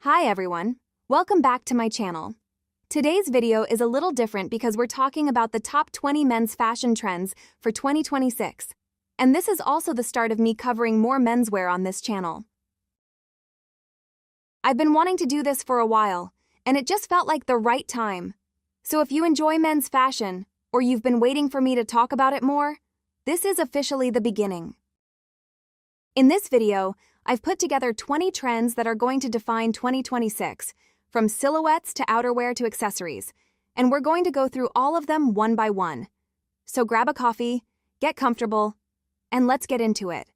Hi everyone, welcome back to my channel. Today's video is a little different because we're talking about the top 20 men's fashion trends for 2026. And this is also the start of me covering more menswear on this channel. I've been wanting to do this for a while, and it just felt like the right time. So if you enjoy men's fashion, or you've been waiting for me to talk about it more, this is officially the beginning. In this video, I've put together 20 trends that are going to define 2026, from silhouettes to outerwear to accessories, and we're going to go through all of them one by one. So grab a coffee, get comfortable, and let's get into it.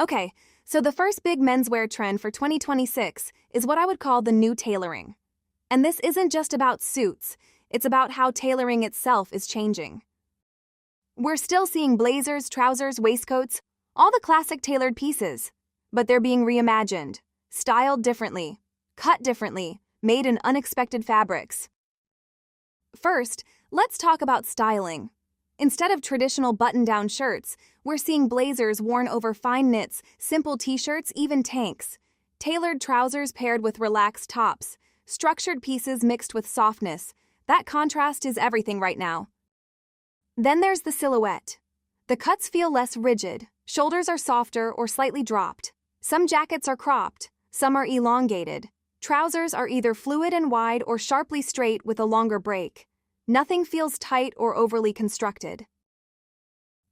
Okay, so the first big menswear trend for 2026 is what I would call the new tailoring. And this isn't just about suits, it's about how tailoring itself is changing. We're still seeing blazers, trousers, waistcoats, all the classic tailored pieces, but they're being reimagined, styled differently, cut differently, made in unexpected fabrics. First, let's talk about styling. Instead of traditional button-down shirts, we're seeing blazers worn over fine knits, simple t-shirts, even tanks, tailored trousers paired with relaxed tops, structured pieces mixed with softness. That contrast is everything right now. Then there's the silhouette. The cuts feel less rigid, shoulders are softer or slightly dropped. Some jackets are cropped, some are elongated. Trousers are either fluid and wide or sharply straight with a longer break. Nothing feels tight or overly constructed.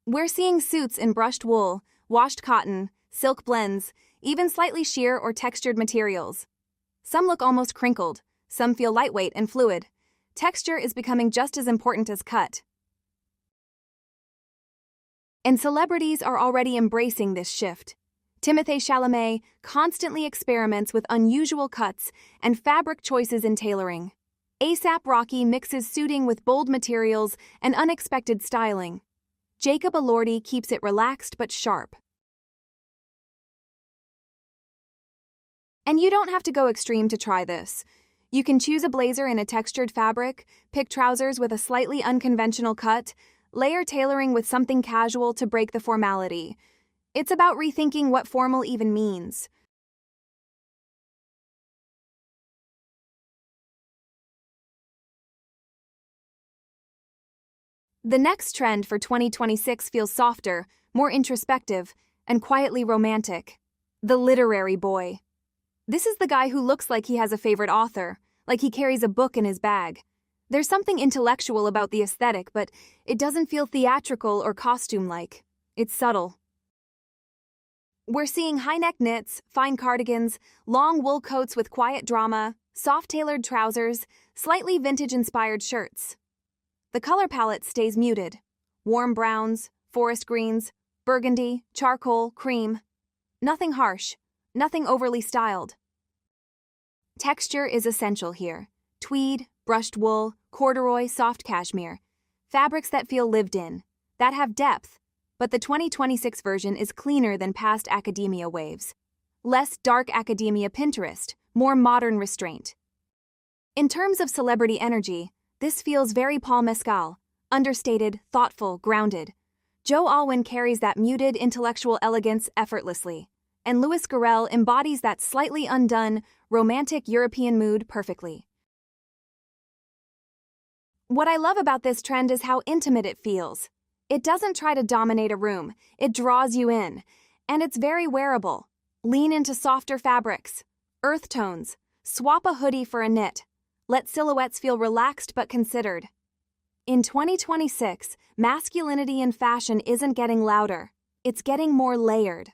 We're seeing suits in brushed wool, washed cotton, silk blends, even slightly sheer or textured materials. Some look almost crinkled, some feel lightweight and fluid. Texture is becoming just as important as cut. And celebrities are already embracing this shift. Timothée Chalamet constantly experiments with unusual cuts and fabric choices in tailoring. A$AP Rocky mixes suiting with bold materials and unexpected styling. Jacob Elordi keeps it relaxed but sharp. And you don't have to go extreme to try this. You can choose a blazer in a textured fabric, pick trousers with a slightly unconventional cut, layer tailoring with something casual to break the formality. It's about rethinking what formal even means. The next trend for 2026 feels softer, more introspective, and quietly romantic. The literary boy. This is the guy who looks like he has a favorite author, like he carries a book in his bag. There's something intellectual about the aesthetic, but it doesn't feel theatrical or costume-like. It's subtle. We're seeing high-neck knits, fine cardigans, long wool coats with quiet drama, soft-tailored trousers, slightly vintage-inspired shirts. The color palette stays muted. Warm browns, forest greens, burgundy, charcoal, cream. Nothing harsh, nothing overly styled. Texture is essential here. Tweed, brushed wool, corduroy, soft cashmere. Fabrics that feel lived in, that have depth. But the 2026 version is cleaner than past academia waves. Less dark academia Pinterest, more modern restraint. In terms of celebrity energy, this feels very Paul Mescal, understated, thoughtful, grounded. Joe Alwyn carries that muted intellectual elegance effortlessly, and Louis Garrel embodies that slightly undone, romantic European mood perfectly. What I love about this trend is how intimate it feels. It doesn't try to dominate a room, it draws you in, and it's very wearable. Lean into softer fabrics, earth tones, swap a hoodie for a knit. Let silhouettes feel relaxed but considered. In 2026, masculinity in fashion isn't getting louder, it's getting more layered.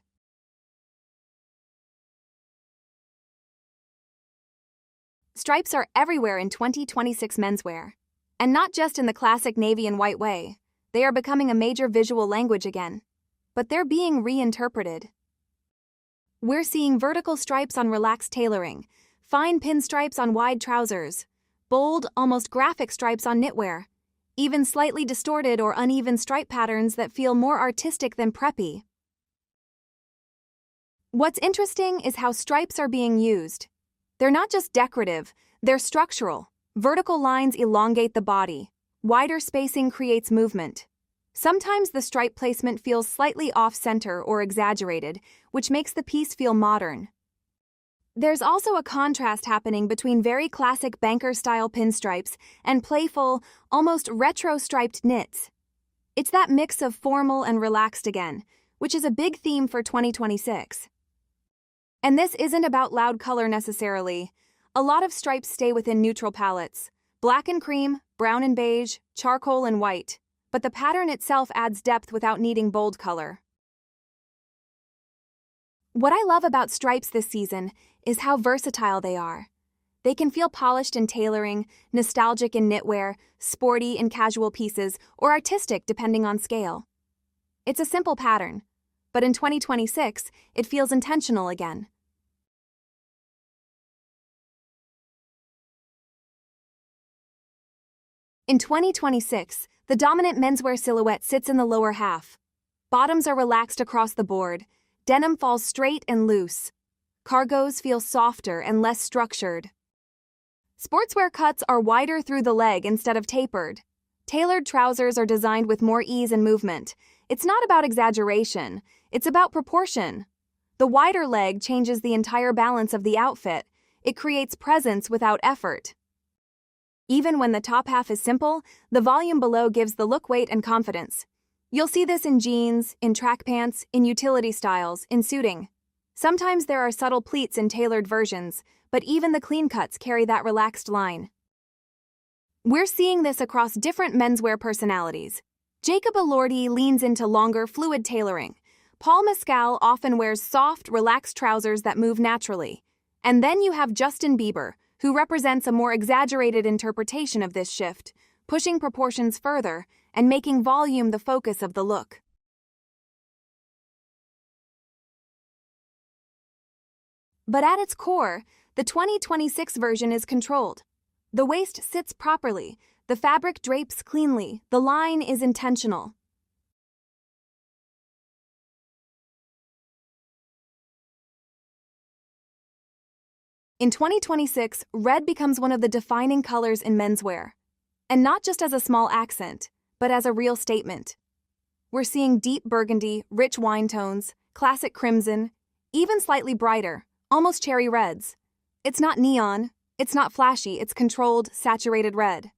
Stripes are everywhere in 2026 menswear. And not just in the classic navy and white way. They are becoming a major visual language again. But they're being reinterpreted. We're seeing vertical stripes on relaxed tailoring, fine pinstripes on wide trousers, bold, almost graphic stripes on knitwear, even slightly distorted or uneven stripe patterns that feel more artistic than preppy. What's interesting is how stripes are being used. They're not just decorative, they're structural. Vertical lines elongate the body. Wider spacing creates movement. Sometimes the stripe placement feels slightly off-center or exaggerated, which makes the piece feel modern. There's also a contrast happening between very classic banker-style pinstripes and playful, almost retro-striped knits. It's that mix of formal and relaxed again, which is a big theme for 2026. And this isn't about loud color necessarily. A lot of stripes stay within neutral palettes: black and cream, brown and beige, charcoal and white. But the pattern itself adds depth without needing bold color. What I love about stripes this season is how versatile they are. They can feel polished in tailoring, nostalgic in knitwear, sporty in casual pieces, or artistic depending on scale. It's a simple pattern, but in 2026, it feels intentional again. In 2026, the dominant menswear silhouette sits in the lower half. Bottoms are relaxed across the board. Denim falls straight and loose. Cargos feel softer and less structured. Sportswear cuts are wider through the leg instead of tapered. Tailored trousers are designed with more ease and movement. It's not about exaggeration, it's about proportion. The wider leg changes the entire balance of the outfit. It creates presence without effort. Even when the top half is simple, the volume below gives the look weight and confidence. You'll see this in jeans, in track pants, in utility styles, in suiting. Sometimes there are subtle pleats in tailored versions, but even the clean cuts carry that relaxed line. We're seeing this across different menswear personalities. Jacob Elordi leans into longer, fluid tailoring. Paul Mescal often wears soft, relaxed trousers that move naturally. And then you have Justin Bieber, who represents a more exaggerated interpretation of this shift, pushing proportions further and making volume the focus of the look. But at its core, the 2026 version is controlled. The waist sits properly, the fabric drapes cleanly, the line is intentional. In 2026, red becomes one of the defining colors in menswear. And not just as a small accent, but as a real statement. We're seeing deep burgundy, rich wine tones, classic crimson, even slightly brighter, almost cherry reds. It's not neon, it's not flashy, it's controlled, saturated red.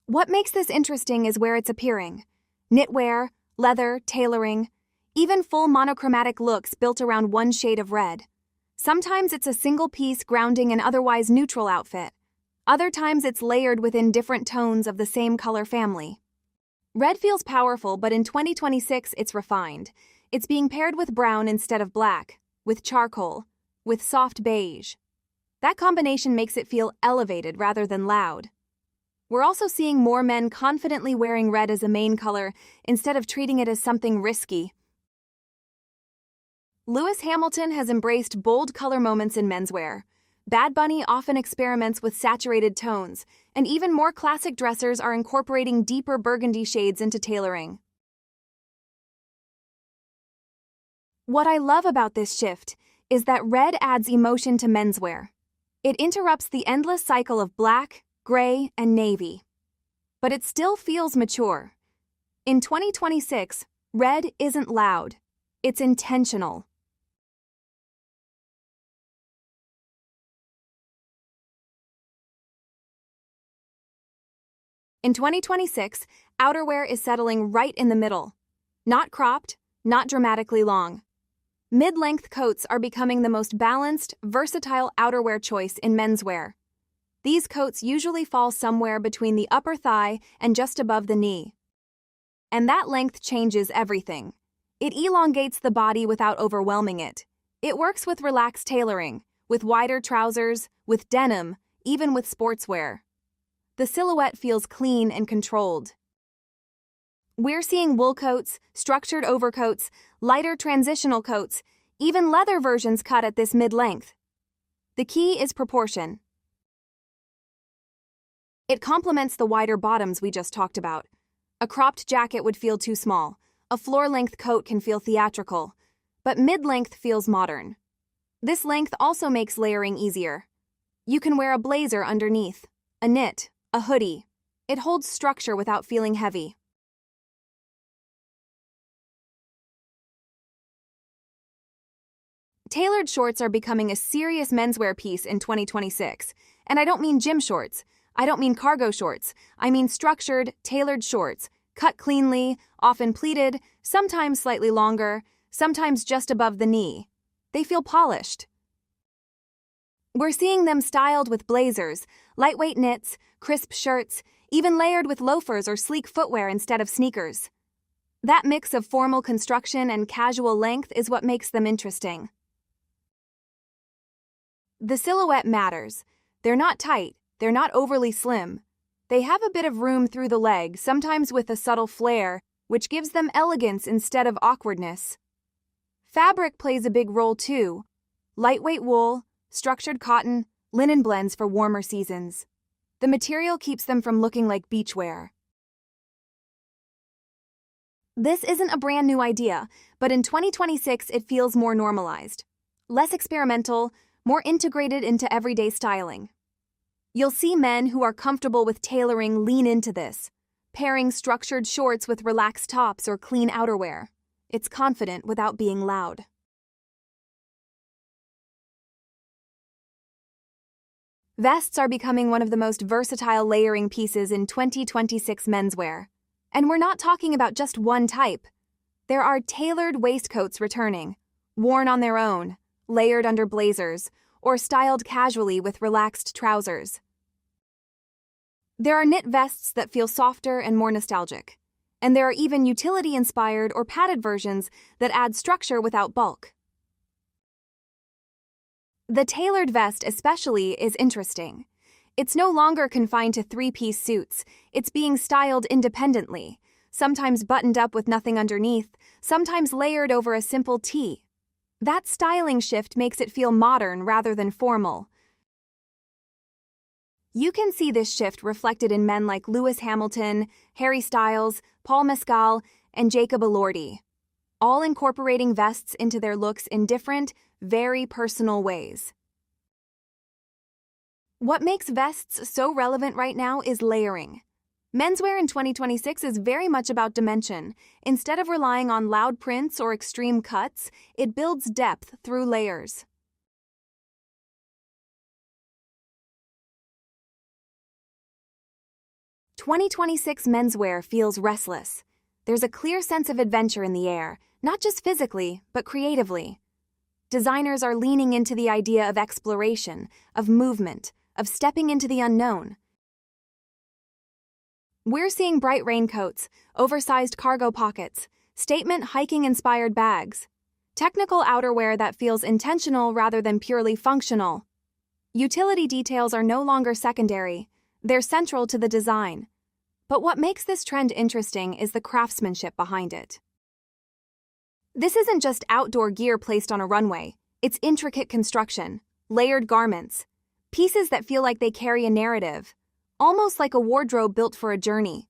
What makes this interesting is where it's appearing. Knitwear, leather, tailoring, even full monochromatic looks built around one shade of red. Sometimes it's a single piece grounding an otherwise neutral outfit. Other times it's layered within different tones of the same color family. Red feels powerful, but in 2026 it's refined. It's being paired with brown instead of black, with charcoal, with soft beige. That combination makes it feel elevated rather than loud. We're also seeing more men confidently wearing red as a main color instead of treating it as something risky. Lewis Hamilton has embraced bold color moments in menswear. Bad Bunny often experiments with saturated tones, and even more classic dressers are incorporating deeper burgundy shades into tailoring. What I love about this shift is that red adds emotion to menswear. It interrupts the endless cycle of black, gray, and navy. But it still feels mature. In 2026, red isn't loud. It's intentional. In 2026, outerwear is settling right in the middle. Not cropped, not dramatically long. Mid-length coats are becoming the most balanced, versatile outerwear choice in menswear. These coats usually fall somewhere between the upper thigh and just above the knee. And that length changes everything. It elongates the body without overwhelming it. It works with relaxed tailoring, with wider trousers, with denim, even with sportswear. The silhouette feels clean and controlled. We're seeing wool coats, structured overcoats, lighter transitional coats, even leather versions cut at this mid-length. The key is proportion. It complements the wider bottoms we just talked about. A cropped jacket would feel too small. A floor-length coat can feel theatrical. But mid-length feels modern. This length also makes layering easier. You can wear a blazer underneath, a knit, a hoodie. It holds structure without feeling heavy. Tailored shorts are becoming a serious menswear piece in 2026. And I don't mean gym shorts. I don't mean cargo shorts. I mean structured, tailored shorts, cut cleanly, often pleated, sometimes slightly longer, sometimes just above the knee. They feel polished. We're seeing them styled with blazers, lightweight knits, crisp shirts, even layered with loafers or sleek footwear instead of sneakers. That mix of formal construction and casual length is what makes them interesting. The silhouette matters. They're not tight, they're not overly slim. They have a bit of room through the leg, sometimes with a subtle flare, which gives them elegance instead of awkwardness. Fabric plays a big role too. Lightweight wool, structured cotton, linen blends for warmer seasons. The material keeps them from looking like beachwear. This isn't a brand new idea, but in 2026 it feels more normalized. Less experimental, more integrated into everyday styling. You'll see men who are comfortable with tailoring lean into this, pairing structured shorts with relaxed tops or clean outerwear. It's confident without being loud. Vests are becoming one of the most versatile layering pieces in 2026 menswear. And we're not talking about just one type. There are tailored waistcoats returning, worn on their own, layered under blazers, or styled casually with relaxed trousers. There are knit vests that feel softer and more nostalgic. And there are even utility-inspired or padded versions that add structure without bulk. The tailored vest especially is interesting. It's no longer confined to three-piece suits. It's being styled independently, sometimes buttoned up with nothing underneath, sometimes layered over a simple tee. That styling shift makes it feel modern rather than formal. You can see this shift reflected in men like Lewis Hamilton, Harry Styles, Paul Mescal, and Jacob Elordi, all incorporating vests into their looks in different, very personal ways. What makes vests so relevant right now is layering. Menswear in 2026 is very much about dimension. Instead of relying on loud prints or extreme cuts, it builds depth through layers. "2026 menswear feels restless. There's a clear sense of adventure in the air, not just physically, but creatively. Designers are leaning into the idea of exploration, of movement, of stepping into the unknown. We're seeing bright raincoats, oversized cargo pockets, statement hiking-inspired bags, technical outerwear that feels intentional rather than purely functional. Utility details are no longer secondary, they're central to the design. But what makes this trend interesting is the craftsmanship behind it. This isn't just outdoor gear placed on a runway, it's intricate construction, layered garments, pieces that feel like they carry a narrative, almost like a wardrobe built for a journey.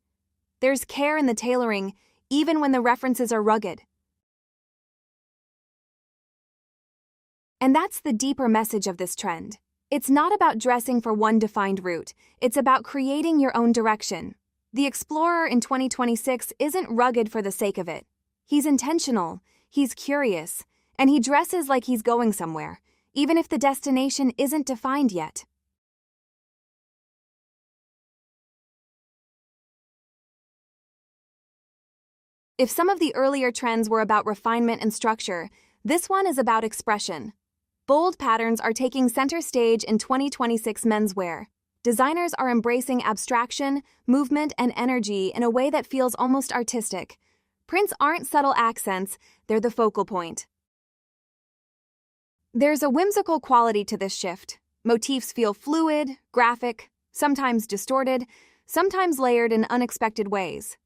There's care in the tailoring, even when the references are rugged. And that's the deeper message of this trend. It's not about dressing for one defined route, it's about creating your own direction. The explorer in 2026 isn't rugged for the sake of it. He's intentional, he's curious, and he dresses like he's going somewhere, even if the destination isn't defined yet. If some of the earlier trends were about refinement and structure, this one is about expression. Bold patterns are taking center stage in 2026 menswear. Designers are embracing abstraction, movement, and energy in a way that feels almost artistic. Prints aren't subtle accents, they're the focal point. There's a whimsical quality to this shift. Motifs feel fluid, graphic, sometimes distorted, sometimes layered in unexpected ways.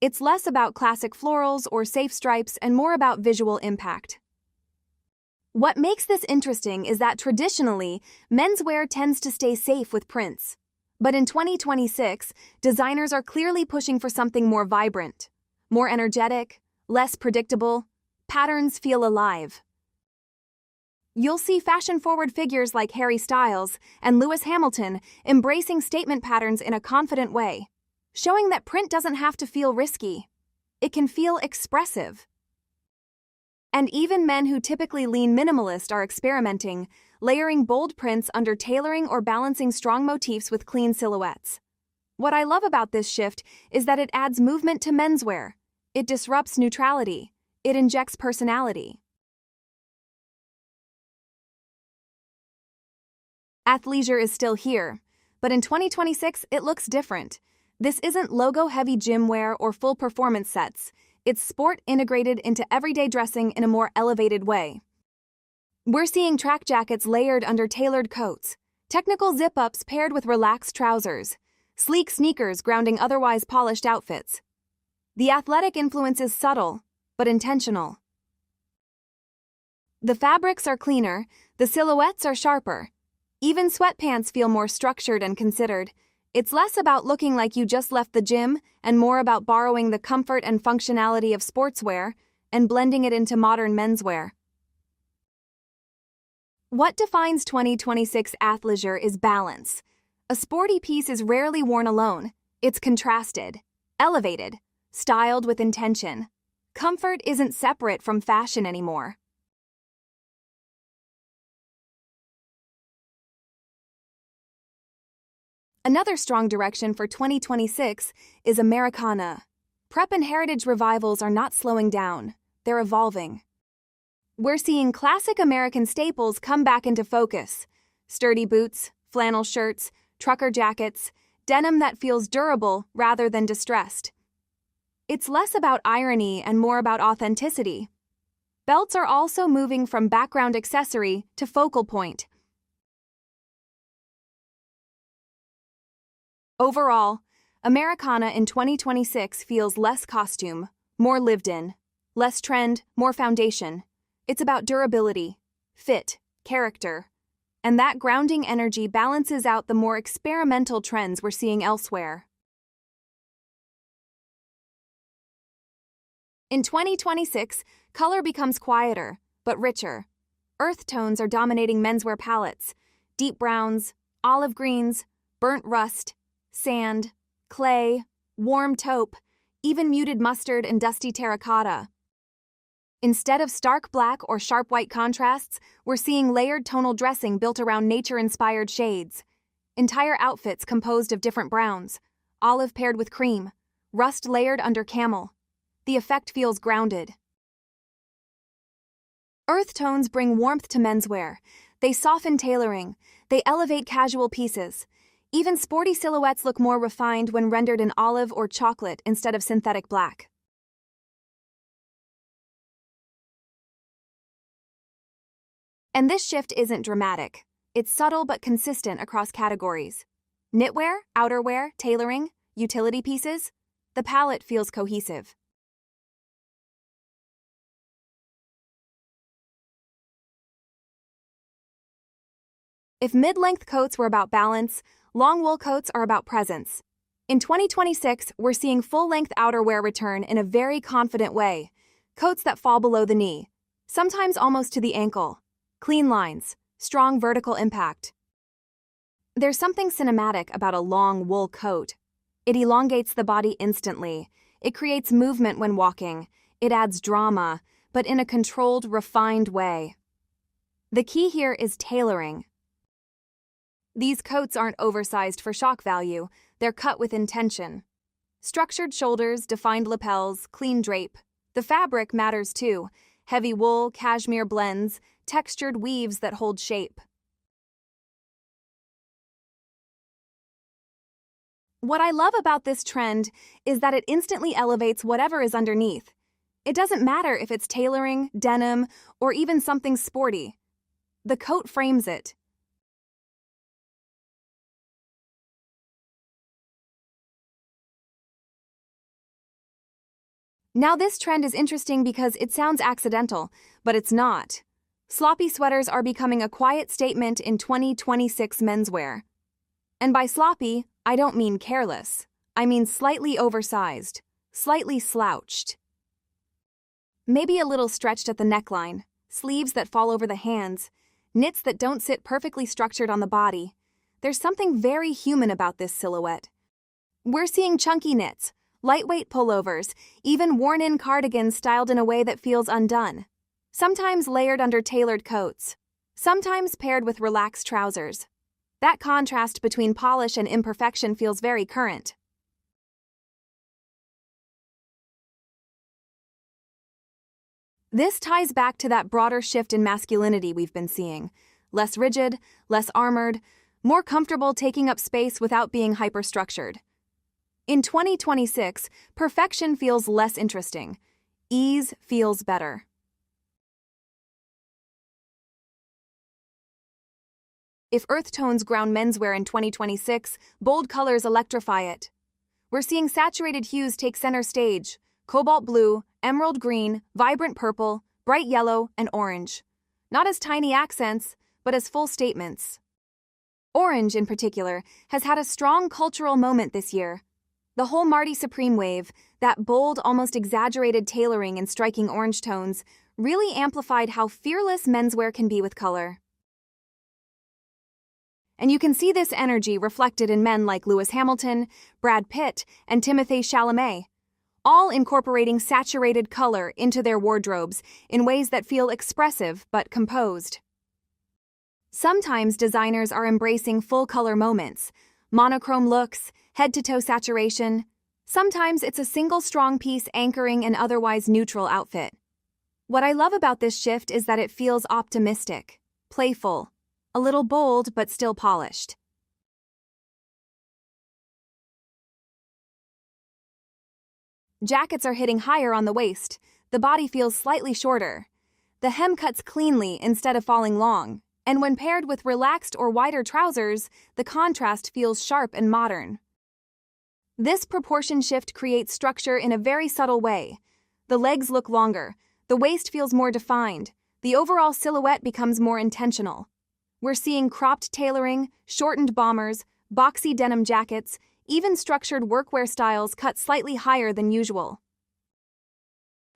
It's less about classic florals or safe stripes and more about visual impact. What makes this interesting is that traditionally, menswear tends to stay safe with prints. But in 2026, designers are clearly pushing for something more vibrant, more energetic, less predictable. Patterns feel alive. You'll see fashion-forward figures like Harry Styles and Lewis Hamilton embracing statement patterns in a confident way, showing that print doesn't have to feel risky. It can feel expressive. And even men who typically lean minimalist are experimenting, layering bold prints under tailoring or balancing strong motifs with clean silhouettes. What I love about this shift is that it adds movement to menswear. It disrupts neutrality. It injects personality. Athleisure is still here, but in 2026 it looks different. This isn't logo-heavy gym wear or full performance sets. It's sport integrated into everyday dressing in a more elevated way. We're seeing track jackets layered under tailored coats, technical zip-ups paired with relaxed trousers, sleek sneakers grounding otherwise polished outfits. The athletic influence is subtle, but intentional. The fabrics are cleaner, the silhouettes are sharper. Even sweatpants feel more structured and considered. It's less about looking like you just left the gym and more about borrowing the comfort and functionality of sportswear and blending it into modern menswear. What defines 2026 athleisure is balance. A sporty piece is rarely worn alone. It's contrasted, elevated, styled with intention. Comfort isn't separate from fashion anymore. Another strong direction for 2026 is Americana. Prep and heritage revivals are not slowing down, they're evolving. We're seeing classic American staples come back into focus. Sturdy boots, flannel shirts, trucker jackets, denim that feels durable rather than distressed. It's less about irony and more about authenticity. Belts are also moving from background accessory to focal point. Overall, Americana in 2026 feels less costume, more lived in, less trend, more foundation. It's about durability, fit, character, and that grounding energy balances out the more experimental trends we're seeing elsewhere. In 2026, color becomes quieter, but richer. Earth tones are dominating menswear palettes: deep browns, olive greens, burnt rust, sand, clay, warm taupe, even muted mustard and dusty terracotta. Instead of stark black or sharp white contrasts, we're seeing layered tonal dressing built around nature-inspired shades. Entire outfits composed of different browns, olive paired with cream, rust layered under camel. The effect feels grounded. Earth tones bring warmth to menswear. They soften tailoring. They elevate casual pieces. Even sporty silhouettes look more refined when rendered in olive or chocolate instead of synthetic black. And this shift isn't dramatic. It's subtle but consistent across categories. Knitwear, outerwear, tailoring, utility pieces. The palette feels cohesive. If mid-length coats were about balance, long wool coats are about presence. In 2026, we're seeing full-length outerwear return in a very confident way. Coats that fall below the knee, sometimes almost to the ankle. Clean lines, strong vertical impact. There's something cinematic about a long wool coat. It elongates the body instantly. It creates movement when walking. It adds drama, but in a controlled, refined way. The key here is tailoring. These coats aren't oversized for shock value, they're cut with intention. Structured shoulders, defined lapels, clean drape. The fabric matters too. Heavy wool, cashmere blends, textured weaves that hold shape. What I love about this trend is that it instantly elevates whatever is underneath. It doesn't matter if it's tailoring, denim, or even something sporty. The coat frames it. Now this trend is interesting because it sounds accidental, but it's not. Sloppy sweaters are becoming a quiet statement in 2026 menswear. And by sloppy, I don't mean careless. I mean slightly oversized, slightly slouched. Maybe a little stretched at the neckline, sleeves that fall over the hands, knits that don't sit perfectly structured on the body. There's something very human about this silhouette. We're seeing chunky knits, lightweight pullovers, even worn-in cardigans styled in a way that feels undone. sometimes layered under tailored coats, sometimes paired with relaxed trousers. That contrast between polish and imperfection feels very current. This ties back to that broader shift in masculinity we've been seeing. Less rigid, less armored, more comfortable taking up space without being hyperstructured. In 2026, perfection feels less interesting. Ease feels better. If earth tones ground menswear in 2026, bold colors electrify it. We're seeing saturated hues take center stage: cobalt blue, emerald green, vibrant purple, bright yellow, and orange. Not as tiny accents, but as full statements. Orange, in particular, has had a strong cultural moment this year. The whole Marty Supreme wave, that bold, almost exaggerated tailoring and striking orange tones, really amplified how fearless menswear can be with color. And you can see this energy reflected in men like Lewis Hamilton, Brad Pitt, and Timothée Chalamet, all incorporating saturated color into their wardrobes in ways that feel expressive but composed. Sometimes designers are embracing full-color moments, monochrome looks, head-to-toe saturation. Sometimes it's a single strong piece anchoring an otherwise neutral outfit. What I love about this shift is that it feels optimistic, playful, a little bold but still polished. Jackets are hitting higher on the waist. The body feels slightly shorter. The hem cuts cleanly instead of falling long, and when paired with relaxed or wider trousers, the contrast feels sharp and modern. This proportion shift creates structure in a very subtle way. The legs look longer, the waist feels more defined, the overall silhouette becomes more intentional. We're seeing cropped tailoring, shortened bombers, boxy denim jackets, even structured workwear styles cut slightly higher than usual.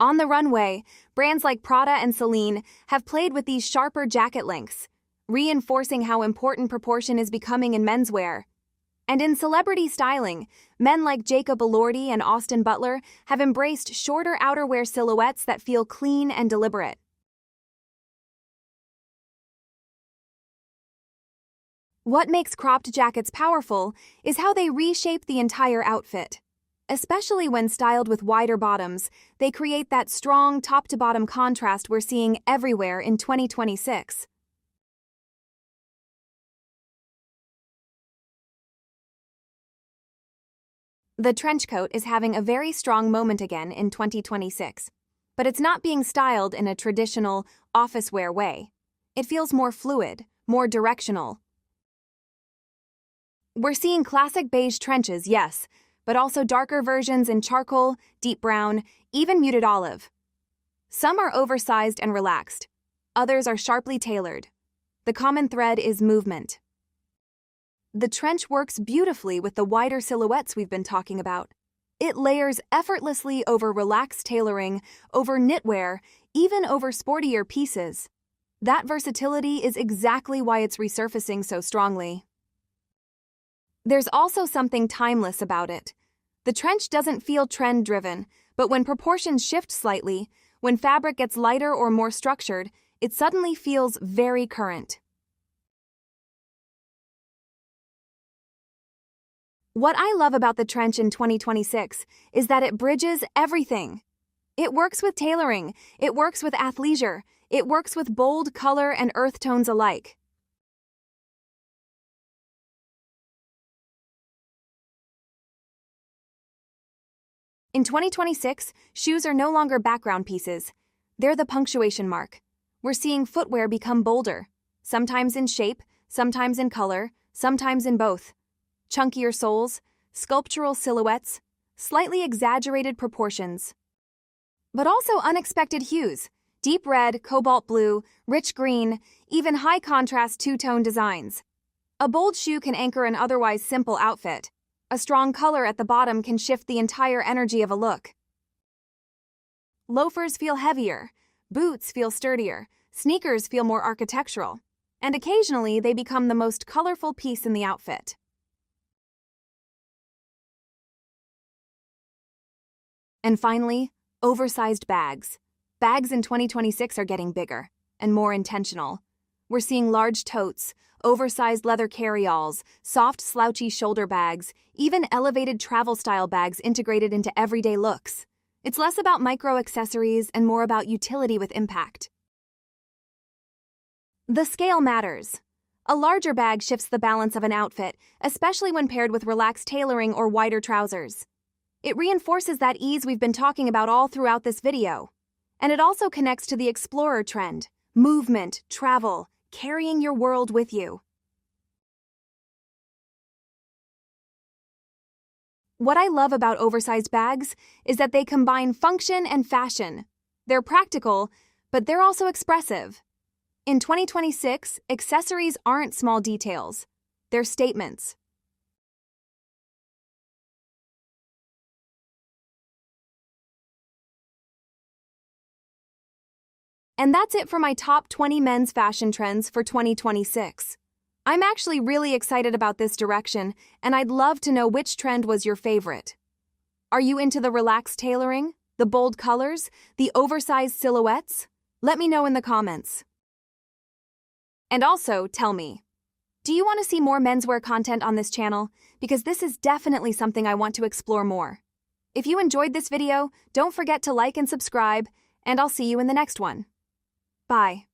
On the runway, brands like Prada and Celine have played with these sharper jacket lengths, reinforcing how important proportion is becoming in menswear. And in celebrity styling, men like Jacob Elordi and Austin Butler have embraced shorter outerwear silhouettes that feel clean and deliberate. What makes cropped jackets powerful is how they reshape the entire outfit. Especially when styled with wider bottoms, they create that strong top-to-bottom contrast we're seeing everywhere in 2026. The trench coat is having a very strong moment again in 2026, but it's not being styled in a traditional office wear way. It feels more fluid, more directional. We're seeing classic beige trenches, yes, but also darker versions in charcoal, deep brown, even muted olive. Some are oversized and relaxed. Others are sharply tailored. The common thread is movement. The trench works beautifully with the wider silhouettes we've been talking about. It layers effortlessly over relaxed tailoring, over knitwear, even over sportier pieces. That versatility is exactly why it's resurfacing so strongly. There's also something timeless about it. The trench doesn't feel trend-driven, but when proportions shift slightly, when fabric gets lighter or more structured, it suddenly feels very current. What I love about the trench in 2026 is that it bridges everything. It works with tailoring, it works with athleisure, it works with bold color and earth tones alike. In 2026, shoes are no longer background pieces. They're the punctuation mark. We're seeing footwear become bolder, sometimes in shape, sometimes in color, sometimes in both. Chunkier soles, sculptural silhouettes, slightly exaggerated proportions. But also unexpected hues: deep red, cobalt blue, rich green, even high-contrast two-tone designs. A bold shoe can anchor an otherwise simple outfit. A strong color at the bottom can shift the entire energy of a look. Loafers feel heavier, boots feel sturdier, sneakers feel more architectural, and occasionally they become the most colorful piece in the outfit. And finally, oversized bags. Bags in 2026 are getting bigger and more intentional. We're seeing large totes, oversized leather carry-alls, soft slouchy shoulder bags, even elevated travel-style bags integrated into everyday looks. It's less about micro-accessories and more about utility with impact. The scale matters. A larger bag shifts the balance of an outfit, especially when paired with relaxed tailoring or wider trousers. It reinforces that ease we've been talking about all throughout this video. And it also connects to the explorer trend: movement, travel, carrying your world with you. What I love about oversized bags is that they combine function and fashion. They're practical, but they're also expressive. In 2026, accessories aren't small details. They're statements. And that's it for my top 20 men's fashion trends for 2026. I'm actually really excited about this direction, and I'd love to know which trend was your favorite. Are you into the relaxed tailoring, the bold colors, the oversized silhouettes? Let me know in the comments. And also, tell me, do you want to see more menswear content on this channel? Because this is definitely something I want to explore more. If you enjoyed this video, don't forget to like and subscribe, and I'll see you in the next one. Bye.